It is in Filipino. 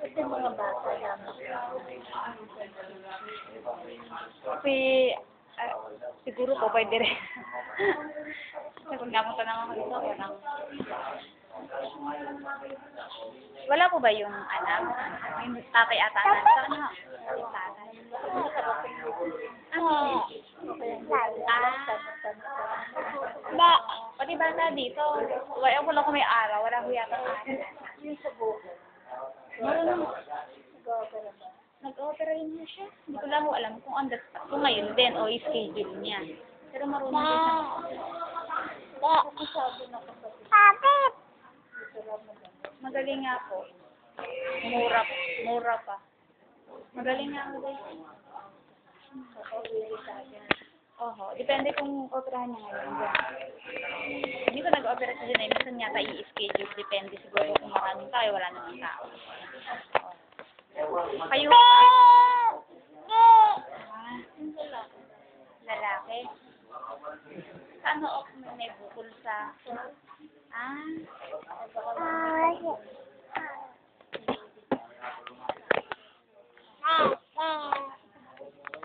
Kasi mga bata lang. Siguro po pwede rin. Kasi kung napunta naman ako dito, wala po ba yung anak? Yung tatay ata na? Sa ano? Yung tatay. Ano? Ba, pati bata dito. Wala ko lang kung may araw. Wala ko yata araw. Yung sa buko. Marunong. Nag-opera ba? Nag-opera rin niya siya. Hindi ko lang alam kung on the spot. Kung ngayon din o schedule niya. Pero marunong din siya. Kasi sabi na kapatid. Magaling nga po. Mura pa. Magaling nga ako din. Oho. Depende kung operahan niya ngayon. Hindi ko nag-opera sa dyan. Minsan yata i-schedule. Depende siguro kung maraming tayo. Wala namang tao. Kayo. Lalaki. Ano may bukol sa...